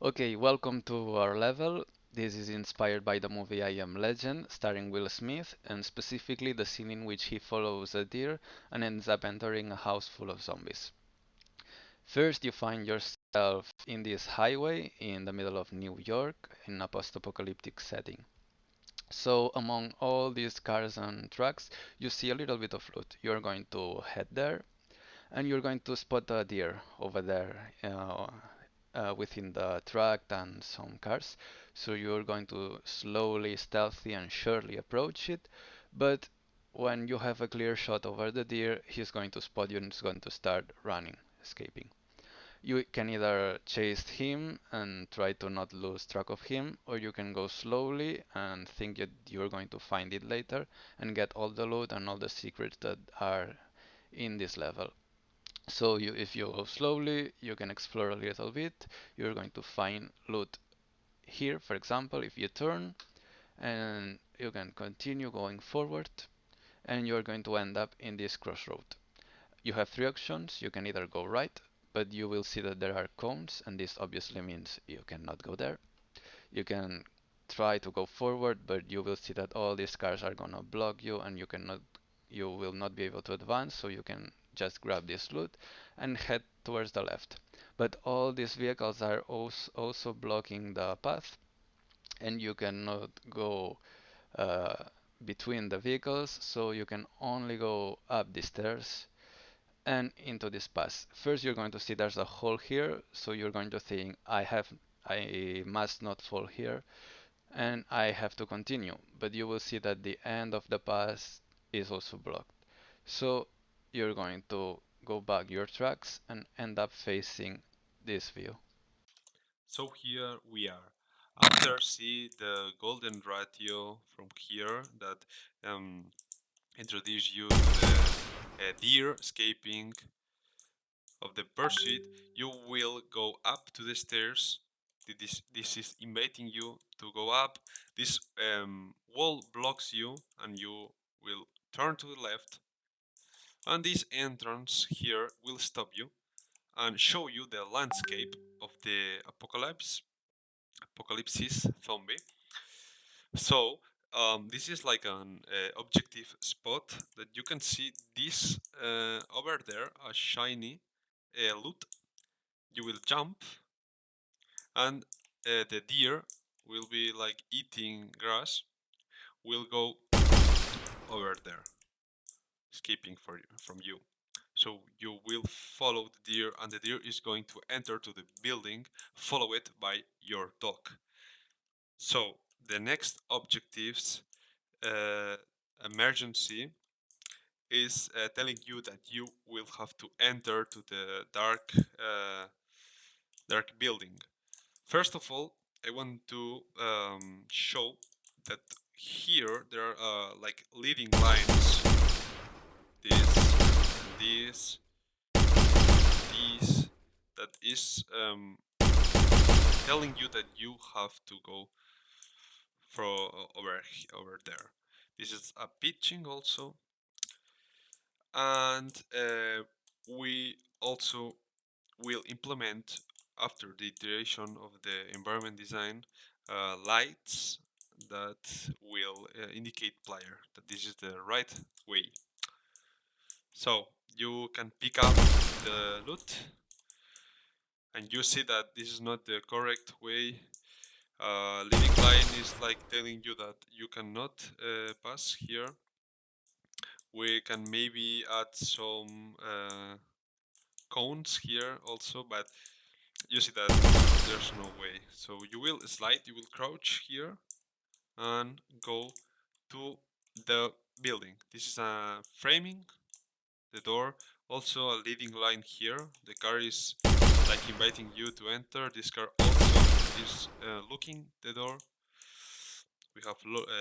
Okay, welcome to our level. This is inspired by the movie I Am Legend, starring Will Smith, and specifically the scene in which he follows a deer and ends up entering a house full of zombies. First, you find yourself in this highway in the middle of New York in a post-apocalyptic setting. So, among all these cars and trucks, you see a little bit of loot. You're going to head there and you're going to spot a deer over there within the truck and some cars. So you're going to slowly, stealthy, and surely approach it. But when you have a clear shot over the deer, he's going to spot you and is going to start running, escaping. You can either chase him and try to not lose track of him, or you can go slowly and think that you're going to find it later and get all the loot and all the secrets that are in this level. So if you go slowly, you can explore a little bit. You're going to find loot here, for example, if you turn, and you can continue going forward, and you're going to end up in this crossroad. You have three options. You can either go right, but you will see that there are cones, and this obviously means you cannot go there. You can try to go forward, but you will see that all these cars are gonna block you, and you will not be able to advance, so you can just grab this loot and head towards the left. But all these vehicles are also blocking the path, and you cannot go uh, between the vehicles, so you can only go up the stairs and into this pass. First, you're going to see there's a hole here, so you're going to think, I must not fall here, and I have to continue. But you will see that the end of the pass is also blocked. So you're going to go back your tracks and end up facing this view. So here we are. After see the golden ratio from here that um, introduce you to the deer escaping of the pursuit, you will go up to the stairs. This is inviting you to go up. This wall blocks you, and you will turn to the left. And this entrance here will stop you and show you the landscape of the apocalypse zombie. So this is like an objective spot that you can see this over there, a shiny loot. You will jump, and the deer will be like eating grass. Will go over there, escaping from you. So you will follow the deer, and the deer is going to enter to the building, followed by your dog. So the next objectives uh, emergency is telling you that you will have to enter to the dark building. First of all, I want to show that here there are like leading lines. This, this, that is telling you that you have to go from over there. This is a pitching also, and we also will implement after the iteration of the environment design lights that will indicate player that this is the right way. So you can pick up the loot, and you see that this is not the correct way. Leading line is like telling you that you cannot pass here. We can maybe add some cones here also, but you see that there's no way. So you will slide, you will crouch here and go to the building. This is a framing, the door, also a leading line here. The car is like inviting you to enter. This car also is looking the door. We have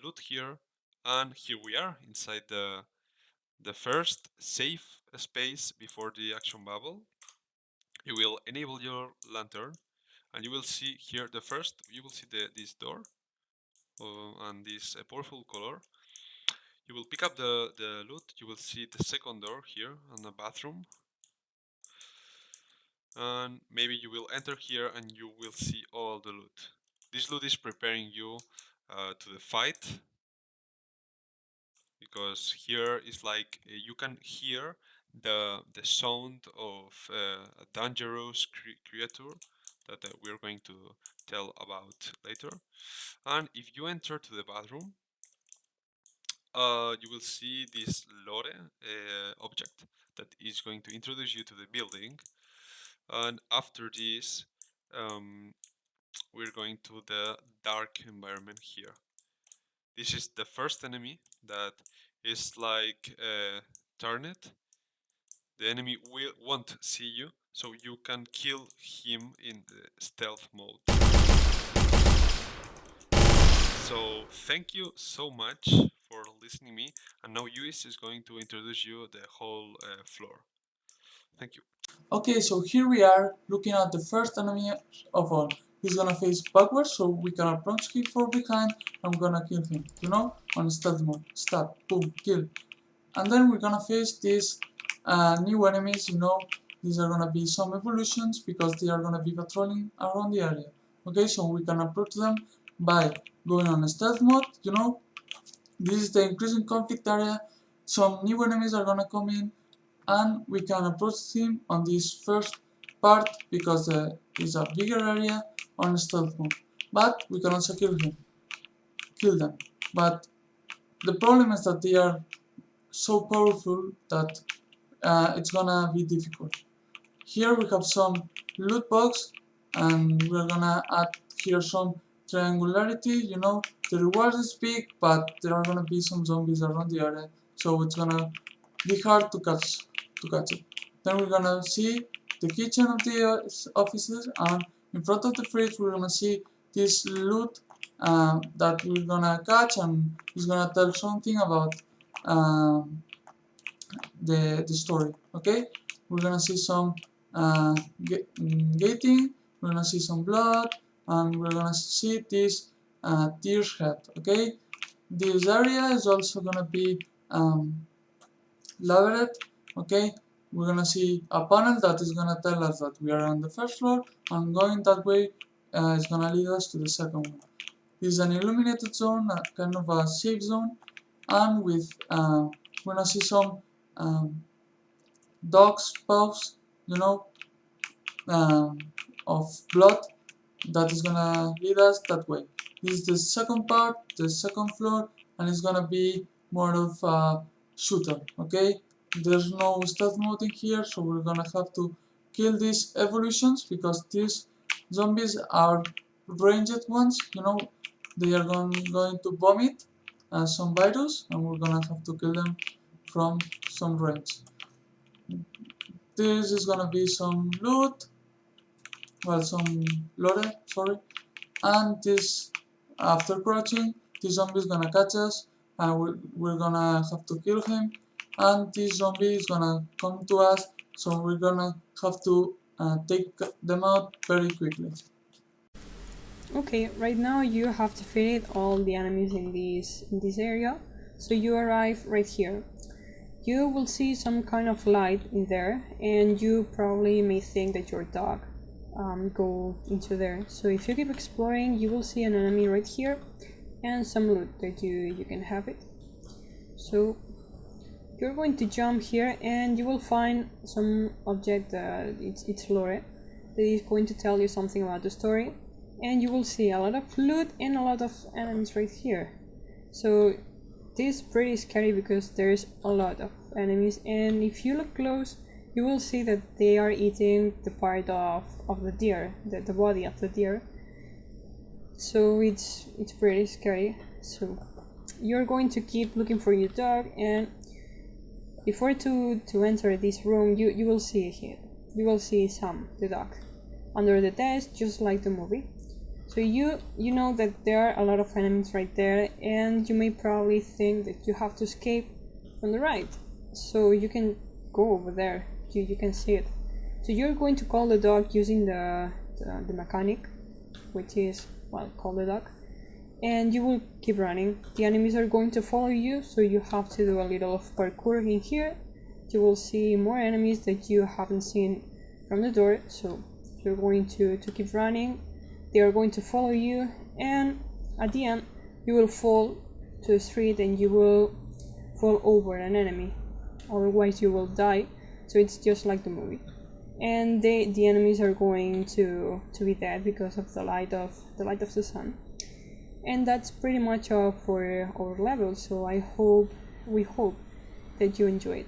loot here, and here we are inside the first safe space before the action bubble. You will enable your lantern, and you will see here the first. You will see this door and this purple color. You will pick up the loot. You will see the second door here on the bathroom, and maybe you will enter here and you will see all the loot. This loot is preparing you to the fight, because here is like you can hear the sound of a dangerous creature that we're going to tell about later. And if you enter to the bathroom, you will see this lore object that is going to introduce you to the building. And after this, we're going to the dark environment here. This is the first enemy that is like Turnet. The enemy won't see you, so you can kill him in the stealth mode. So thank you so much for listening me, and now Luis is going to introduce you the whole floor. Thank you. Okay, so here we are looking at the first enemy of all. He's gonna face backwards, so we can approach him from behind. I'm gonna kill him, on stealth mode. Stab, boom, kill. And then we're gonna face these new enemies, These are gonna be some evolutions because they are gonna be patrolling around the area. Okay, so we can approach them by going on stealth mode. This is the increasing conflict area. Some new enemies are gonna come in, and we can approach him on this first part because it's a bigger area on stealth mode. But we can also kill them. But the problem is that they are so powerful that it's gonna be difficult. Here we have some loot box, and we're gonna add here some triangularity. The reward is big, but there are gonna be some zombies around the area, so it's gonna be hard to catch it. Then we're gonna see the kitchen of the offices, and in front of the fridge we're gonna see this loot that we're gonna catch, and it's gonna tell something about um, the story. Okay, we're gonna see some gating, we're gonna see some blood, and we're gonna see this deer's head. Okay, this area is also gonna be labeled. Okay, we're gonna see a panel that is gonna tell us that we are on the first floor, and going that way is gonna lead us to the second one. This is an illuminated zone, kind of a safe zone, and with we're gonna see some dogs paws, you know, um, of blood that is gonna lead us that way. This is the second part, the second floor, and it's gonna be more of a shooter. Okay, there's no stealth mode in here, so we're gonna have to kill these evolutions because these zombies are ranged ones. They are going to vomit some virus, and we're gonna have to kill them from some range. This is gonna be some loot, well, some lore, sorry, and this, after crouching, this zombie is gonna catch us, and we're gonna have to kill him, and this zombie is gonna come to us, so we're gonna have to take them out very quickly. Okay, right now you have defeated all the enemies in this area, so you arrive right here. You will see some kind of light in there, and you probably may think that your dog go into there. So if you keep exploring, you will see an enemy right here, and some loot that you can have it. So you're going to jump here, and you will find some object that it's lore that is going to tell you something about the story, and you will see a lot of loot and a lot of enemies right here. So this is pretty scary because there's a lot of enemies, and if you look close you will see that they are eating the part of the deer, the body of the deer. So it's pretty scary. So you're going to keep looking for your dog, and before to enter this room you will see here, you will see Sam the dog under the desk, just like the movie. So you know that there are a lot of enemies right there, and you may probably think that you have to escape from the right, so you can go over there, you can see it. So you're going to call the dog using the mechanic, which is, well, call the dog, and you will keep running. The enemies are going to follow you, so you have to do a little of parkour in here. You will see more enemies that you haven't seen from the door. So you're going to keep running, they are going to follow you, and at the end you will fall to the street and you will fall over an enemy, otherwise you will die. So it's just like the movie, and the enemies are going to be dead because of the light of the sun. And that's pretty much all for our level. So we hope that you enjoyed.